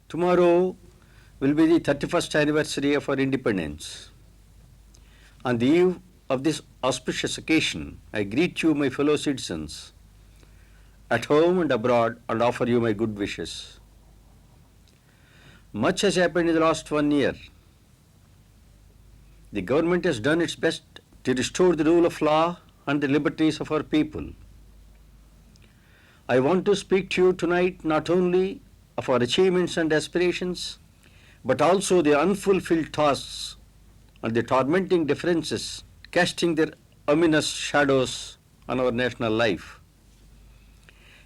Tomorrow will be the 31st anniversary of our independence. On the eve of this auspicious occasion, I greet you, my fellow citizens, at home and abroad, and offer you my good wishes. Much has happened in the last 1 year. The government has done its best to restore the rule of law and the liberties of our people. I want to speak to you tonight not only of our achievements and aspirations, but also the unfulfilled tasks and the tormenting differences casting their ominous shadows on our national life.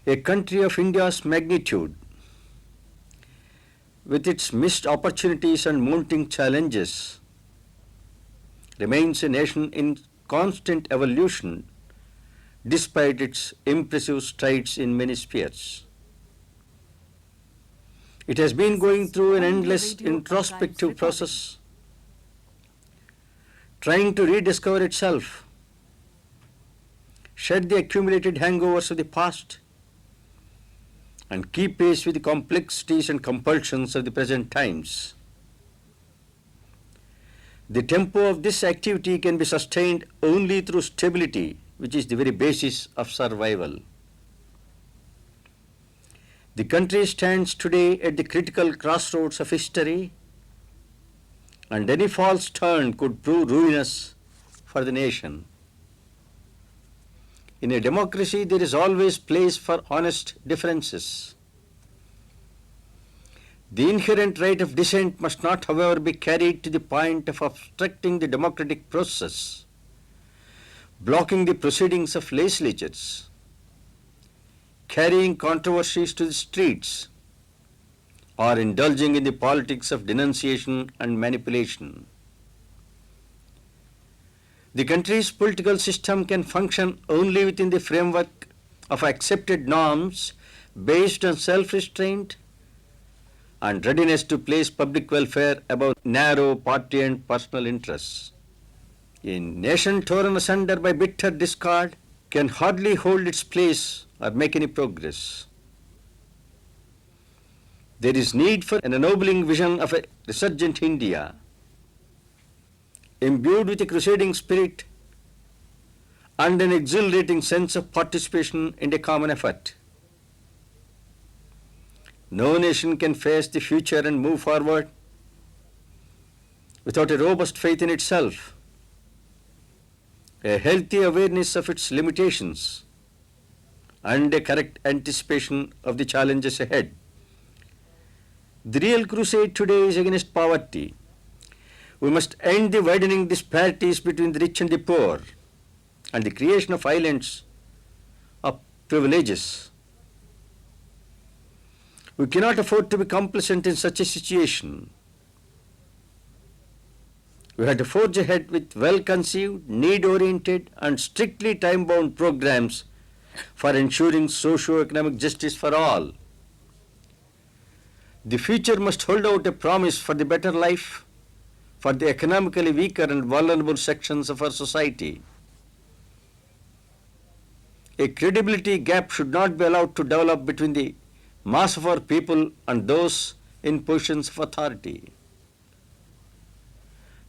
A country of India's magnitude, with its missed opportunities and mounting challenges, remains a nation in constant evolution despite its impressive strides in many spheres. It has been going through an endless introspective process, trying to rediscover itself, shed the accumulated hangovers of the past, and keep pace with the complexities and compulsions of the present times. The tempo of this activity can be sustained only through stability, which is the very basis of survival. The country stands today at the critical crossroads of history, and any false turn could prove ruinous for the nation. In a democracy, there is always place for honest differences. The inherent right of dissent must not, however, be carried to the point of obstructing the democratic process, blocking the proceedings of legislatures, carrying controversies to the streets, or indulging in the politics of denunciation and manipulation. The country's political system can function only within the framework of accepted norms based on self-restraint and readiness to place public welfare above narrow party and personal interests. A nation torn asunder by bitter discord can hardly hold its place or make any progress. There is need for an ennobling vision of a resurgent India, imbued with a crusading spirit and an exhilarating sense of participation in a common effort. No nation can face the future and move forward without a robust faith in itself, a healthy awareness of its limitations, and a correct anticipation of the challenges ahead. The real crusade today is against poverty. We must end the widening disparities between the rich and the poor and the creation of islands of privileges. We cannot afford to be complacent in such a situation. We have to forge ahead with well-conceived, need-oriented, and strictly time-bound programs for ensuring socio-economic justice for all. The future must hold out a promise for the better life for the economically weaker and vulnerable sections of our society. A credibility gap should not be allowed to develop between the mass of our people and those in positions of authority.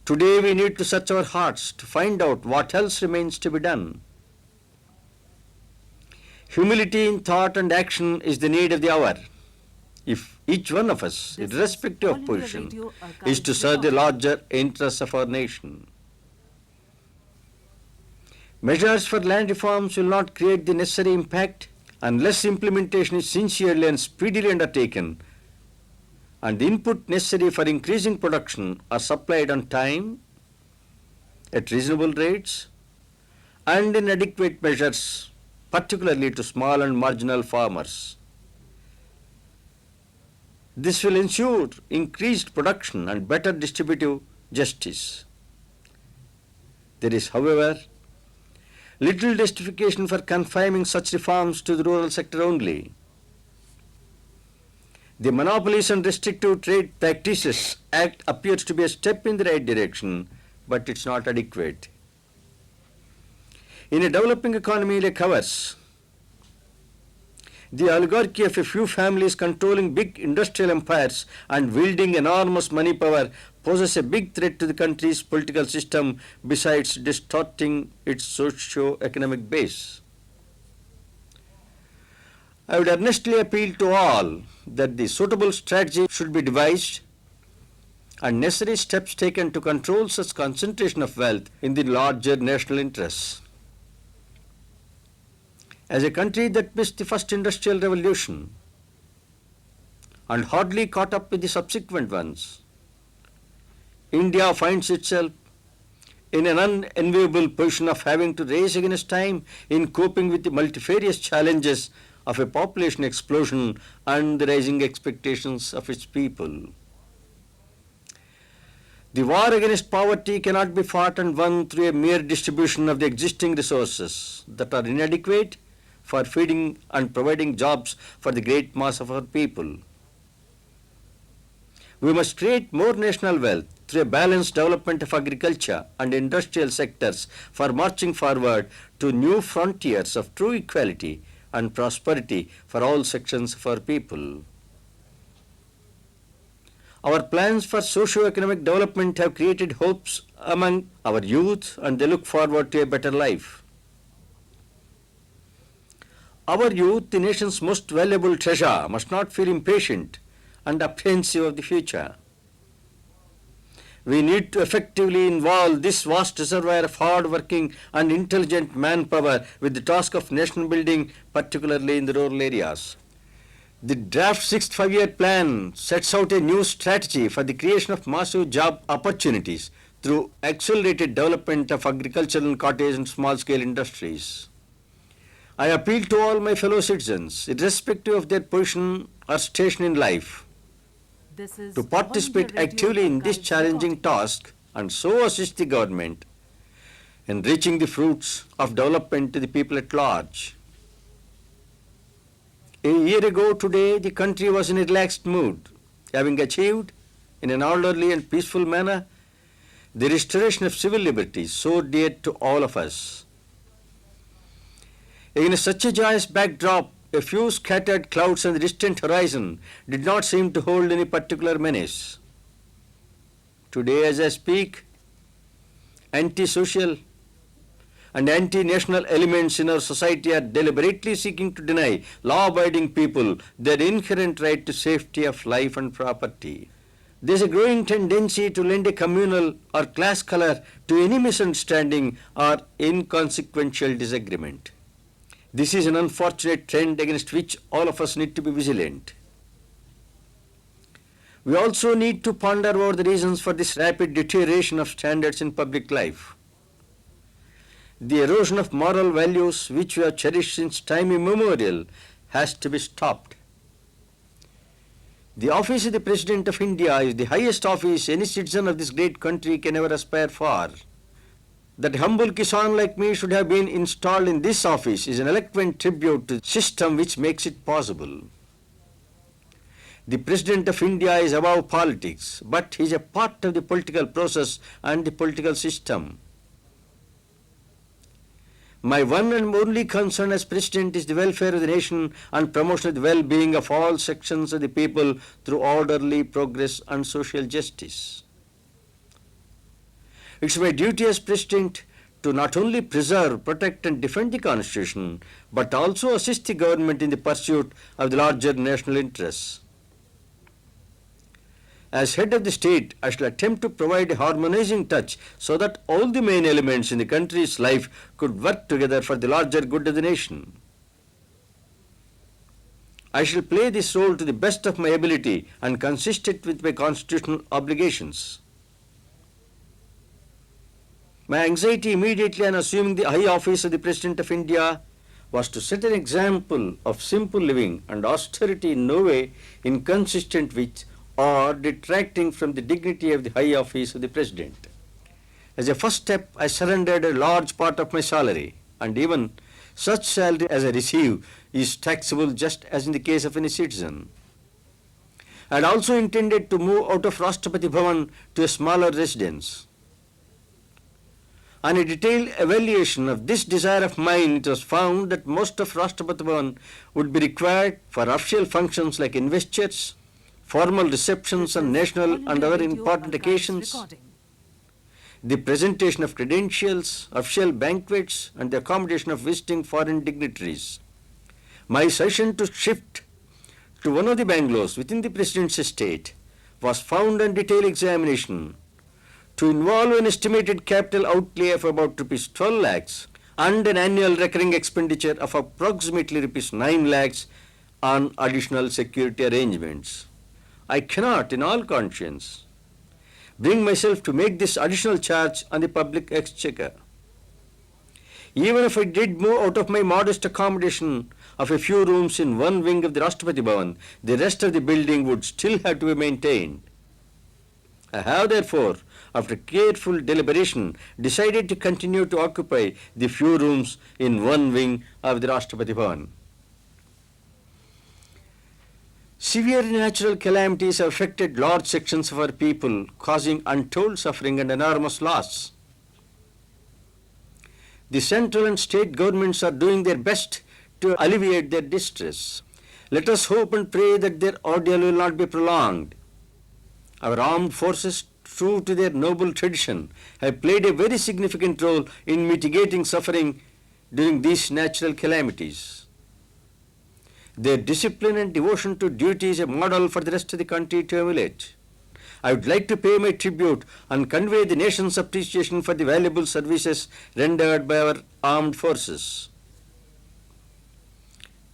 Today we need to search our hearts to find out what else remains to be done. Humility in thought and action is the need of the hour. If each one of us, irrespective of position, is to serve the larger interests of our nation. Measures for land reforms will not create the necessary impact unless implementation is sincerely and speedily undertaken and the input necessary for increasing production are supplied on time, at reasonable rates, and in adequate measures, particularly to small and marginal farmers. This will ensure increased production and better distributive justice. There is, however, little justification for confining such reforms to the rural sector only. The Monopolies and Restrictive Trade Practices Act appears to be a step in the right direction, but it's not adequate. In a developing economy like ours, The oligarchy of a few families controlling big industrial empires and wielding enormous money power poses a big threat to the country's political system besides distorting its socio-economic base. I would earnestly appeal to all that the suitable strategy should be devised and necessary steps taken to control such concentration of wealth in the larger national interests. As a country that missed the first industrial revolution and hardly caught up with the subsequent ones, India finds itself in an unenviable position of having to race against time in coping with the multifarious challenges of a population explosion and the rising expectations of its people. The war against poverty cannot be fought and won through a mere distribution of the existing resources that are inadequate for feeding and providing jobs for the great mass of our people. We must create more national wealth through a balanced development of agriculture and industrial sectors for marching forward to new frontiers of true equality and prosperity for all sections of our people. Our plans for socio-economic development have created hopes among our youth and they look forward to a better life. Our youth, the nation's most valuable treasure, must not feel impatient and apprehensive of the future. We need to effectively involve this vast reservoir of hard-working and intelligent manpower with the task of nation building, particularly in the rural areas. The draft sixth five-year plan sets out a new strategy for the creation of massive job opportunities through accelerated development of agricultural, cottage and small-scale industries. I appeal to all my fellow citizens, irrespective of their position or station in life, to participate actively in this challenging task and so assist the government in reaching the fruits of development to the people at large. A year ago today, the country was in a relaxed mood, having achieved in an orderly and peaceful manner the restoration of civil liberties so dear to all of us. Against such a joyous backdrop, a few scattered clouds on the distant horizon did not seem to hold any particular menace. Today, as I speak, anti-social and anti-national elements in our society are deliberately seeking to deny law-abiding people their inherent right to safety of life and property. There is a growing tendency to lend a communal or class color to any misunderstanding or inconsequential disagreement. This is an unfortunate trend against which all of us need to be vigilant. We also need to ponder over the reasons for this rapid deterioration of standards in public life. The erosion of moral values which we have cherished since time immemorial has to be stopped. The office of the President of India is the highest office any citizen of this great country can ever aspire for. That humble Kisan like me should have been installed in this office is an eloquent tribute to the system which makes it possible. The President of India is above politics, but he is a part of the political process and the political system. My one and only concern as President is the welfare of the nation and promotion of the well-being of all sections of the people through orderly progress and social justice. It's my duty as President to not only preserve, protect and defend the Constitution, but also assist the government in the pursuit of the larger national interests. As head of the state, I shall attempt to provide a harmonizing touch so that all the main elements in the country's life could work together for the larger good of the nation. I shall play this role to the best of my ability and consistent with my constitutional obligations. My anxiety immediately on assuming the high office of the President of India was to set an example of simple living and austerity in no way inconsistent with or detracting from the dignity of the high office of the President. As a first step, I surrendered a large part of my salary, and even such salary as I receive is taxable just as in the case of any citizen. I had also intended to move out of Rashtrapati Bhavan to a smaller residence. On a detailed evaluation of this desire of mine, it was found that most of Rashtrapati Bhavan would be required for official functions like investitures, formal receptions on national and other important occasions, the presentation of credentials, official banquets, and the accommodation of visiting foreign dignitaries. My suggestion to shift to one of the bungalows within the President's estate was found on detailed examination to involve an estimated capital outlay of about rupees 12 lakhs and an annual recurring expenditure of approximately rupees 9 lakhs on additional security arrangements. I cannot, in all conscience, bring myself to make this additional charge on the public exchequer. Even if I did move out of my modest accommodation of a few rooms in one wing of the Rashtrapati Bhavan, the rest of the building would still have to be maintained. I have therefore, after careful deliberation, decided to continue to occupy the few rooms in one wing of the Rashtrapati Bhavan. Severe natural calamities have affected large sections of our people, causing untold suffering and enormous loss. The central and state governments are doing their best to alleviate their distress. Let us hope and pray that their ordeal will not be prolonged. Our armed forces, true to their noble tradition, have played a very significant role in mitigating suffering during these natural calamities. Their discipline and devotion to duty is a model for the rest of the country to emulate. I would like to pay my tribute and convey the nation's appreciation for the valuable services rendered by our armed forces.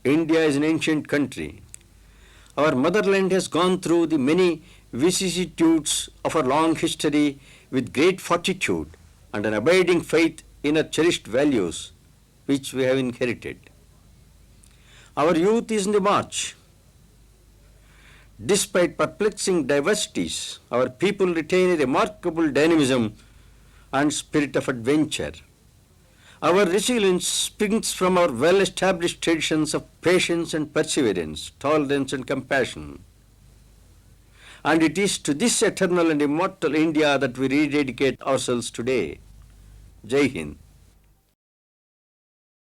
India is an ancient country. Our motherland has gone through the many vicissitudes of our long history with great fortitude and an abiding faith in our cherished values which we have inherited. Our youth is in the march. Despite perplexing diversities, our people retain a remarkable dynamism and spirit of adventure. Our resilience springs from our well-established traditions of patience and perseverance, tolerance and compassion. And it is to this eternal and immortal India that we rededicate ourselves today. Jai Hind.